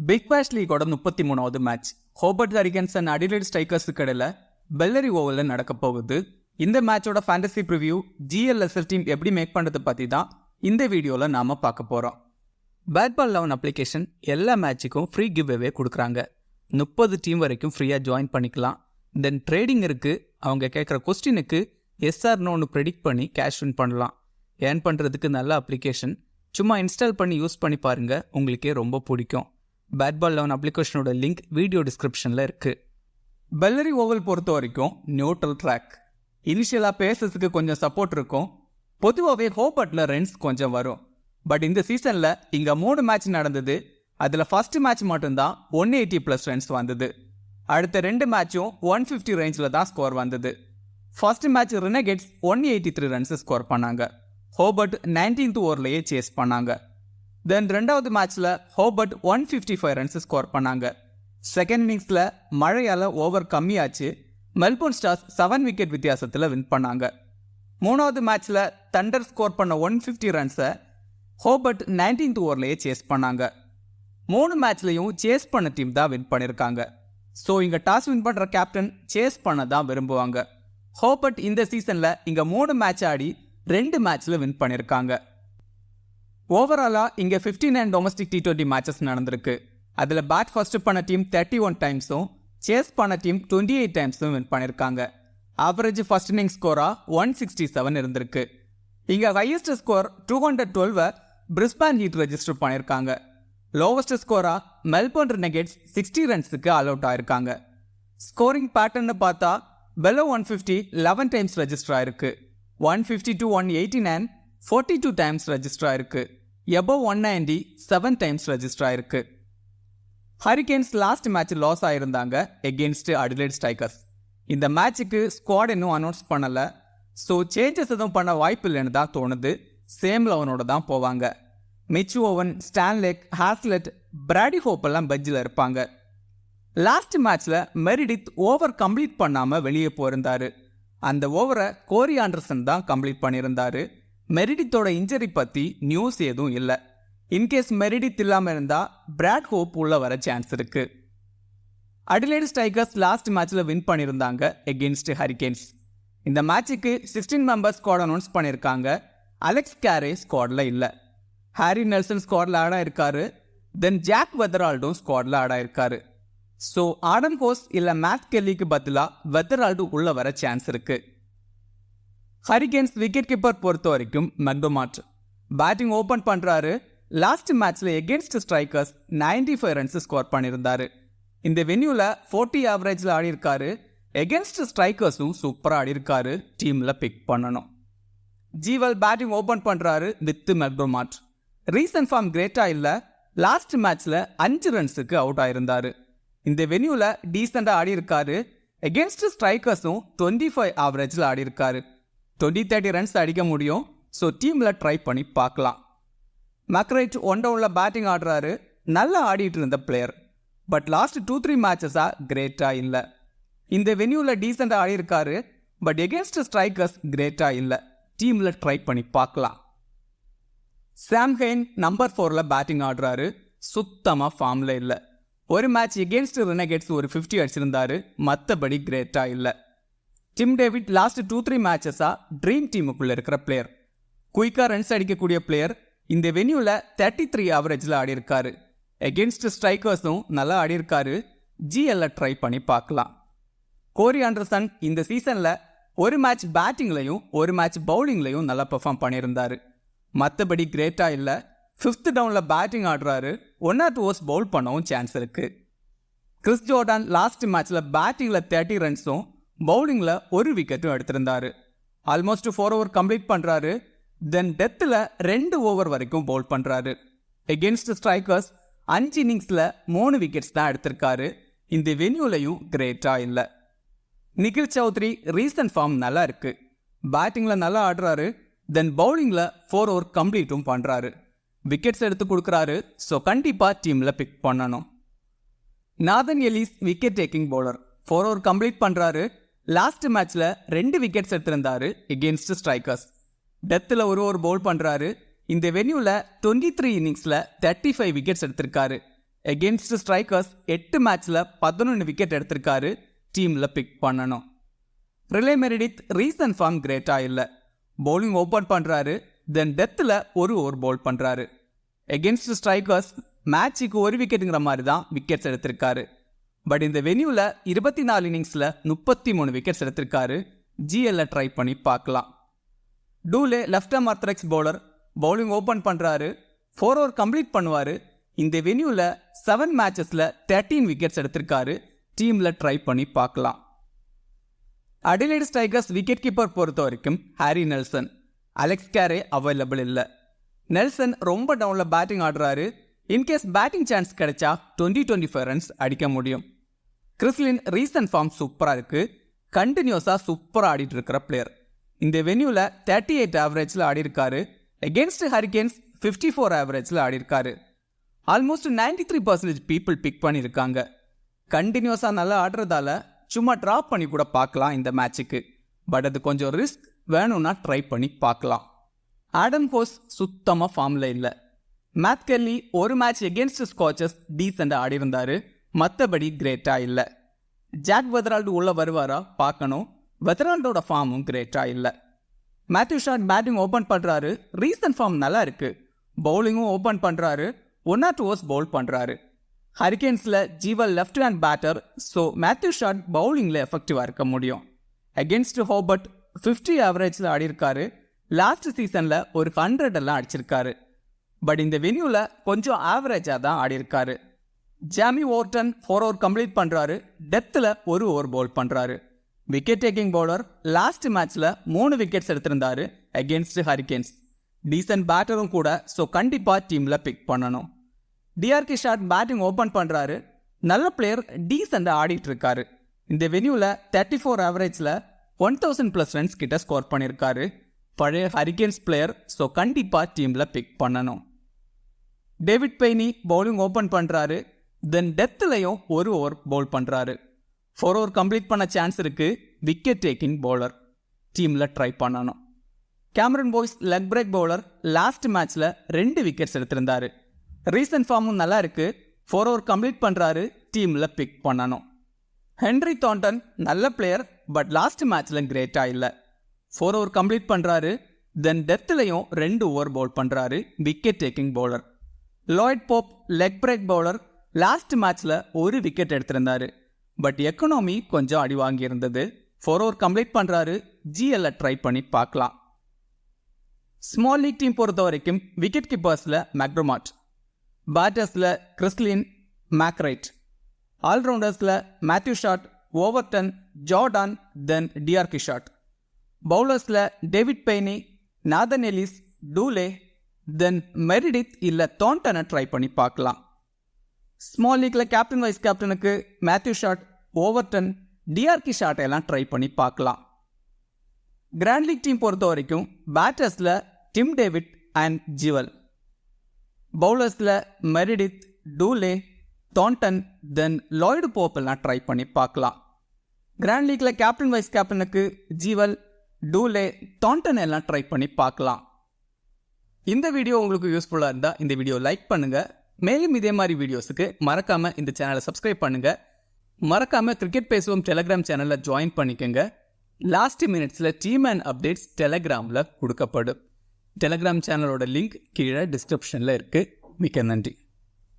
Big பேஷ் லீகோட 33வது match Hobart ஹரிகன்ஸ் and Adelaide ஸ்ட்ரைக்கர்ஸுக்கு இடையில பெல்லரி ஓவலில் நடக்க போகுது. இந்த மேட்சோட ஃபேண்டசி ப்ரிவியூ GLSL டீம் எப்படி மேக் பண்ணுறது பற்றி தான் இந்த வீடியோவில் நாம் பார்க்க போகிறோம். பேட் பால் 11 அப்ளிகேஷன் எல்லா மேட்சுக்கும் ஃப்ரீ கிவ் அவே கொடுக்குறாங்க. 30 டீம் வரைக்கும் ஃப்ரீயாக ஜாயின் பண்ணிக்கலாம். தென் ட்ரேடிங் இருக்குது. அவங்க கேட்குற கொஸ்டினுக்கு SR/NOன்னு ப்ரெடிக்ட் பண்ணி கேஷ் வின் பண்ணலாம். ஏர்ன் பண்ணுறதுக்கு நல்ல அப்ளிகேஷன். சும்மா இன்ஸ்டால் பண்ணி யூஸ் பண்ணி பாருங்கள், உங்களுக்கே ரொம்ப பிடிக்கும். பேட் பால் 11 அப்ளிகேஷனோட லிங்க் வீடியோ டிஸ்கிரிப்ஷனில் இருக்குது. பெல்லரி ஓவல் பொறுத்த வரைக்கும் நியூட்ரல் ட்ராக். இனிஷியலாக பேசஸுக்கு கொஞ்சம் சப்போர்ட் இருக்கும். பொதுவாகவே ஹோபர்ட்டில் ரன்ஸ் கொஞ்சம் வரும். பட் இந்த சீசனில் இங்கே 3 மேட்ச் நடந்தது. அதில் ஃபர்ஸ்ட் மேட்ச் மட்டும்தான் 180+ ரன்ஸ் வந்தது. அடுத்த 2 மேட்சும் 150 ரேஞ்சில் தான் ஸ்கோர் வந்தது. First match Renegades 183 runs score பண்ணாங்க. ஹோபர்ட் 19th ஓவர்லேயே சேஸ் பண்ணாங்க. தென் ரெண்டாவது மேட்ச்சில் ஹோபர்ட் 155 ரன்ஸ் ஸ்கோர் பண்ணாங்க. செகண்ட் இன்னிங்ஸில் மழையால் ஓவர் கம்மியாச்சு. மெல்போர்ன் ஸ்டார்ஸ் 7 விக்கெட் வித்தியாசத்தில் வின் பண்ணாங்க. மூணாவது மேட்ச்சில் தண்டர் ஸ்கோர் பண்ண 150 ரன்ஸை ஹோபர்ட் 19th ஓவர்லேயே சேஸ் பண்ணாங்க. 3 மேட்ச்லையும் சேஸ் பண்ண டீம் தான் வின் பண்ணியிருக்காங்க. ஸோ இங்கே டாஸ் வின் பண்ணுற கேப்டன் சேஸ் பண்ண தான் விரும்புவாங்க. ஹோபர்ட் இந்த சீசனில் இங்கே 3 மேட்ச் ஆடி 2 மேட்ச்சில் வின் பண்ணியிருக்காங்க. ஓவராலாக இங்கே 59 டொமஸ்டிக் T20 மேட்சஸ் நடந்திருக்கு. அதில் பேட் ஃபர்ஸ்ட் பண்ண டீம் 31 டைம்ஸும் சேஸ் பண்ண டீம் 28 டைம்ஸும் வின் பண்ணியிருக்காங்க. ஆவரேஜ் ஃபர்ஸ்ட் இன்னிங் ஸ்கோராக 167 இருந்திருக்கு. இங்கே highest score 212 Brisbane Heat register பண்ணியிருக்காங்க. லோவஸ்ட் ஸ்கோராக மெல்போர்ன் ரெனகேட்ஸ் 60 ரன்ஸுக்கு ஆல் அவுட் ஆயிருக்காங்க. ஸ்கோரிங் பேட்டர்னு பார்த்தா பெலோ 150 11 டைம்ஸ் ரெஜிஸ்டர் ஆயிருக்கு. 150 to 189 42 டைம்ஸ் ரெஜிஸ்டர் ஆயிருக்கு. எபோவ் 190 7 டைம்ஸ் ரெஜிஸ்டர் ஆயிருக்கு. ஹரிகேன்ஸ் லாஸ்ட் மேட்ச் லாஸ் ஆயிருந்தாங்க எகெயின்ஸ்ட் அடிலைட் ஸ்ட்ரைக்கர்ஸ். இந்த மேட்சுக்கு ஸ்குவாட் இன்னும் அனௌன்ஸ் பண்ணலை. ஸோ சேஞ்சஸ் எதுவும் பண்ண வாய்ப்பு இல்லைன்னு தான் தோணுது. சேம் 11ஓட தான் போவாங்க. மிச் oven, Stanlake, Haslett, Brady hope எல்லாம் பெஞ்சில் இருப்பாங்க. லாஸ்ட் மேட்ச்சில் மெரிடித் ஓவர் கம்ப்ளீட் பண்ணாமல் வெளியே போயிருந்தாரு. அந்த ஓவரை கோரி ஆண்டர்சன் தான் கம்ப்ளீட் பண்ணியிருந்தாரு. மெரிடித்தோட இன்ஜரி பற்றி நியூஸ் எதுவும் இல்லை. இன்கேஸ் மெரிடித் இல்லாமல் இருந்தால் பிராட் ஹோப் உள்ள வர சான்ஸ் இருக்கு. அடிலைட் ஸ்ட்ரைக்கர்ஸ் லாஸ்ட் மேட்ச்சில் வின் பண்ணியிருந்தாங்க எகெயின்ஸ்ட் ஹரிகேன்ஸ். இந்த மேட்சுக்கு 16 மெம்பர்ஸ் ஸ்குவாட் அனௌன்ஸ் பண்ணியிருக்காங்க. அலெக்ஸ் கேரே ஸ்குவாடில் இல்லை. ஹாரி நெல்சன் ஸ்குவாடில் ஆட் ஆயிருக்காரு. தென் ஜாக் வெதரால்டும் ஸ்குவாடில் ஆட் ஆயிருக்காரு. ஸோ ஆடன் ஹோஸ் இல்லை மேட் கெல்லிக்கு பதிலாக வெதரால்டு உள்ள வர சான்ஸ் இருக்கு. ஹரிகேன்ஸ் விக்கெட் கீப்பர் பொறுத்த வரைக்கும் மெக்டொமாட் பேட்டிங் ஓப்பன் பண்ணுறாரு. லாஸ்ட் மேட்ச்சில் எகெயின்ஸ்ட் ஸ்ட்ரைக்கர்ஸ் 95 ரன்ஸ் ஸ்கோர் பண்ணியிருந்தாரு. இந்த வென்யூவில் 40 ஆவரேஜில் ஆடியிருக்காரு. எகெயின்ஸ்ட் ஸ்ட்ரைக்கர்ஸும் சூப்பராக ஆடியிருக்காரு. டீமில் பிக் பண்ணணும். ஜீவல் பேட்டிங் ஓப்பன் பண்ணுறாரு வித் மெக்டொமாட். ரீசன்ட் ஃபார்ம் கிரேட்டாக இல்லை. லாஸ்ட் மேட்ச்சில் 5 ரன்ஸுக்கு அவுட் ஆயிருந்தாரு. இந்த வென்யூவில் டீசெண்டாக ஆடியிருக்காரு. எகெயின்ஸ்ட் ஸ்ட்ரைக்கர்ஸும் 25 ஆவரேஜில் ஆடியிருக்காரு. 20-30 ரன்ஸ் அடிக்க முடியும். ஸோ டீமில் ட்ரை பண்ணி பார்க்கலாம். மேக்ரைட் 1 டவுனில் பேட்டிங் ஆடுறாரு. நல்லா ஆடிட்டு இருந்த பிளேயர். பட் லாஸ்ட் 2-3 மேட்சஸாக கிரேட்டாக இல்லை. இந்த வென்யூவில் டீசெண்டாக ஆடியிருக்காரு. பட் எகெயின்ஸ்ட் ஸ்ட்ரைக்கர்ஸ் கிரேட்டாக இல்லை. டீமில் ட்ரை பண்ணி பார்க்கலாம். சாம் ஹெயின் நம்பர் 4ல் பேட்டிங் ஆடுறாரு. சுத்தமாக ஃபார்மில் இல்லை. ஒரு மேட்ச் எகெயின்ஸ்ட் ரெனகேட்ஸ் ஒரு 50 அடிச்சிருந்தாரு. மற்றபடி கிரேட்டாக இல்லை. டிம் டேவிட் லாஸ்ட் 2-3 மேட்சஸாக ட்ரீம் டீமுக்குள்ளே இருக்கிற பிளேயர். குயிக்காக ரன்ஸ் அடிக்கக்கூடிய பிளேயர். இந்த வென்யூவில் 33 ஆவரேஜில் ஆடியிருக்காரு. எகெயின்ஸ்ட் ஸ்ட்ரைக்கர்ஸும் நல்லா ஆடியிருக்காரு. GLல ட்ரை பண்ணி பார்க்கலாம். கோரி ஆண்டர்சன் இந்த சீசனில் ஒரு மேட்ச் பேட்டிங்லையும் ஒரு மேட்ச் பவுலிங்லையும் நல்லா பெர்ஃபார்ம் பண்ணியிருந்தாரு. மற்றபடி கிரேட்டாக இல்லை. 5th டவுனில் பேட்டிங் ஆடுறாரு. 1 or 2 ஓவர்ஸ் பவுல் பண்ணவும் சான்ஸ் இருக்குது. கிறிஸ் ஜோர்டான் லாஸ்ட் மேட்ச்சில் பேட்டிங்கில் 30 ரன்ஸும் பவுலிங்கில் 1 விக்கெட்டும் எடுத்திருந்தாரு. ஆல்மோஸ்ட் 4 ஓவர் கம்ப்ளீட் பண்ணுறாரு. தென் டெத்தில் 2 ஓவர் வரைக்கும் பவுல் பண்ணுறாரு. எகெயின்ஸ்ட் ஸ்ட்ரைக்கர்ஸ் 5 இன்னிங்ஸில் 3 விக்கெட்ஸ் தான் எடுத்திருக்காரு. இந்த வென்யூலையும் கிரேட்டாக இல்லை. நிகில் சௌத்ரி ரீசன்ட் ஃபார்ம் நல்லா இருக்கு. பேட்டிங்கில் நல்லா ஆடுறாரு. தென் பவுலிங்கில் 4 ஓவர் கம்ப்ளீட்டும் பண்ணுறாரு. விக்கெட்ஸ் எடுத்து கொடுக்குறாரு. ஸோ கண்டிப்பாக டீமில் பிக் பண்ணணும். Nathan Ellis wicket taking bowler. 4 over complete பண்ணுறாரு. லாஸ்ட் மேட்ச்சில் 2 விக்கெட்ஸ் எடுத்திருந்தாரு எகெயின்ஸ்ட் ஸ்ட்ரைக்கர்ஸ். டெத்தில் 1 ஓவர் பவுல் பண்ணுறாரு. இந்த வென்யூவில் 23 இன்னிங்ஸில் 35 விக்கெட்ஸ் எடுத்திருக்காரு. எகென்ஸ்ட் ஸ்ட்ரைக்கர்ஸ் 8 மேட்ச்ல 11 விக்கெட் எடுத்திருக்காரு. டீம்ல பிக் பண்ணணும். ரிலே மெரிடித் ரீசன்ட் ஃபார்ம் கிரேட்டா இல்ல. பவுலிங் ஓபன் பண்றாரு, தென் டெத்தில் ஒரு ஓவர் பவுல் பண்றாரு. எகென்ஸ்ட் ஸ்ட்ரைக்கர்ஸ் மேட்சுக்கு 1 விக்கெட்டுங்கிற மாதிரி தான் விக்கெட்ஸ் எடுத்திருக்காரு. பட் இந்த வென்யூல 24 இன்னிங்ஸ்ல 33 விக்கெட்ஸ் எடுத்திருக்காரு. ஜிஎல்ல ட்ரை பண்ணி பார்க்கலாம். Dooley left arm orthodox bowler bowling open பண்றாரு, 4 ஓவர் கம்ப்ளீட் பண்ணுவாரு. இந்த வென்யூல 7 மேட்சஸ்ல 13 விக்கெட்ஸ் எடுத்திருக்காரு. டீம்ல ட்ரை பண்ணி பார்க்கலாம். அடிலைட் ஸ்ட்ரைக்கர்ஸ் விக்கெட் கீப்பர் பொறுத்த வரைக்கும் ஹாரி நெல்சன். அலெக்ஸ் கேரே அவைலபிள் இல்லை. நெல்சன் ரொம்ப டவுன்ல பேட்டிங் ஆடுறாரு. இன்கேஸ் பேட்டிங் சான்ஸ் கிடைச்சா 20-25 ரன்ஸ் அடிக்க முடியும். கிறிஸ்லின் ரீசன்ட் ஃபார்ம் சூப்பரா இருக்கு. கண்டினியூஸா சூப்பரா ஆடிட்டு இருக்கிற பிளேயர். இந்த வென்யூல 38 ஆவரேஜ்ல ஆடி இருக்காரு. எகென்ஸ்ட் ஹரிகேன்ஸ் 54 ஆவரேஜ்ல ஆடி இருக்காரு. ஆல்மோஸ்ட் 93% பீப்புள் பிக் பண்ணியிருக்காங்க. கண்டினியூஸா நல்லா ஆடுறதால சும்மா ட்ராப் பண்ணி கூட பார்க்கலாம் இந்த மேட்சுக்கு. பட் அது கொஞ்சம் ரிஸ்க், வேணும்னா ட்ரை பண்ணி பார்க்கலாம். ஆடம் ஹோஸ் சுத்தமாக ஃபார்மில் இல்லை. மேத் கெல்லி ஒரு மேட்ச் எகென்ஸ்ட் ஸ்காச்சஸ் டீசெண்டாக ஆடி இருந்தாரு. மற்றபடி கிரேட்டாக இல்லை. ஜாக் வெதரால்டு உள்ள வருவாரா பார்க்கணும். வெதரால்டோட ஃபார்மும் கிரேட்டாக இல்லை. மேத்யூ ஷாட் பேட்டிங் ஓப்பன் பண்ணுறாரு. ரீசன்ட் ஃபார்ம் நல்லா இருக்கு. பவுலிங்கும் ஓப்பன் பண்ணுறாரு. 1 or 2 overs பவுல் பண்ணுறாரு. ஹரிகேன்ஸில் Jewell left hand batter, so Matthew Short பவுலிங்கில் எஃபெக்டிவாக இருக்க முடியும். அகென்ஸ்ட் ஹோபர்ட் 50 ஆவரேஜில் ஆடி இருக்காரு. லாஸ்ட் சீசனில் ஒரு 100 எல்லாம் அடிச்சிருக்காரு. பட் இந்த வென்யூவில் கொஞ்சம் ஆவரேஜாக தான் ஆடி இருக்காரு. ஜாமி ஓர்டன் 4 ஓவர் கம்ப்ளீட் பண்ணுறாரு. டெத்தில் ஒரு ஓவர் பவுல் பண்ணுறாரு. Wicket taking bowler. லாஸ்ட் மேட்ச்சில் 3 விக்கெட்ஸ் எடுத்திருந்தாரு அகென்ஸ்ட் ஹரிகேன்ஸ். டீசன்ட் பேட்டரும் கூட, ஸோ கண்டிப்பாக டீமில் பிக் பண்ணணும். டிஆர்கே ஷாட் பேட்டிங் ஓப்பன் பண்ணுறாரு. நல்ல பிளேயர், டீசெண்டாக ஆடிட்டு இருக்காரு. இந்த வென்யூவில் 34 ஆவரேஜில் 1000+ ரன்ஸ் கிட்ட ஸ்கோர் பண்ணியிருக்காரு. பழைய ஹரிகேன்ஸ் பிளேயர், ஸோ கண்டிப்பாக டீமில் பிக் பண்ணணும். டேவிட் பெய்னி பவுலிங் ஓப்பன் பண்ணுறாரு. தென் டெத்துலையும் ஒரு ஓவர் பவுல் பண்ணுறாரு. 4 ஓவர் கம்ப்ளீட் பண்ண சான்ஸ் இருக்கு. விக்கெட் டேக்கிங் பவுலர், டீமில் ட்ரை பண்ணணும். Cameron boys leg break bowler. Last மேட்ச்சில் 2 விக்கெட்ஸ் எடுத்திருந்தாரு. ரீசன்ட் ஃபார்மும் நல்லா இருக்கு. 4 ஓவர் கம்ப்ளீட் பண்ணுறாரு. டீமில் பிக் பண்ணணும். ஹென்ரி தாண்டன் நல்ல பிளேயர், பட் லாஸ்ட் மேட்ச்சில் கிரேட்டாக இல்லை. 4 ஓவர் கம்ப்ளீட் பண்ணுறாரு. தென் டெத்துலையும் 2 ஓவர் பவுல் பண்ணுறாரு. Wicket taking bowler. Lloyd Pope leg break bowler. Last மேட்ச்சில் 1 விக்கெட் எடுத்திருந்தாரு. பட் எக்கனாமி கொஞ்சம் அடி வாங்கியிருந்தது. 4 ஓவர் கம்ப்ளீட் பண்ணுறாரு. ஜிஎல்ல ட்ரை பண்ணி பார்க்கலாம். ஸ்மால் லீக் டீம் பொறுத்த வரைக்கும் விக்கெட் கீப்பர்ஸில் மேக்டொமாட், பேட்டர்ஸில் கிறிஸ்லின், மேக்ரைட், ஆல்ரவுண்டர்ஸில் Matthew Short, Overton, Jordan, then D'Arcy Short, பவுலர்ஸில் David Payne, Nathan Ellis, Dooley, then Meredith இல்லை தாண்டனை ட்ரை பண்ணி பார்க்கலாம். ஸ்மால் லீக்கில் கேப்டன் வைஸ் கேப்டனுக்கு Matthew Short, Overton, D'Arcy Short எல்லாம் ட்ரை பண்ணி பார்க்கலாம். கிராண்ட் லீக் டீம் பொறுத்த வரைக்கும் பேட்டர்ஸில் டிம் டேவிட் அண்ட் ஜிவல், பவுலர்ஸில் Meredith, Dooley, Thornton, then Lloyd Pope எல்லாம் ட்ரை பண்ணி பார்க்கலாம். கிராண்ட் லீக்கில் கேப்டன் வைஸ் கேப்டனுக்கு ஜிவல், டூலே, தாண்டன் எல்லாம் ட்ரை பண்ணி பார்க்கலாம். இந்த வீடியோ உங்களுக்கு யூஸ்ஃபுல்லாக இருந்தால் இந்த வீடியோ லைக் பண்ணுங்கள். மேலும் இதே மாதிரி வீடியோஸுக்கு மறக்காமல் இந்த சேனலை சப்ஸ்கிரைப் பண்ணுங்கள். மறக்காமல் கிரிக்கெட் பேசுவோம் டெலகிராம் சேனலில் ஜாயின் பண்ணிக்கோங்க. லாஸ்ட் மினிட்ஸில் டீம் அண்ட் அப்டேட்ஸ் டெலகிராமில் கொடுக்கப்படும். டெலகிராம் சேனலோட லிங்க் கீழே டிஸ்கிரிப்ஷனில் இருக்குது. மிக்க நன்றி.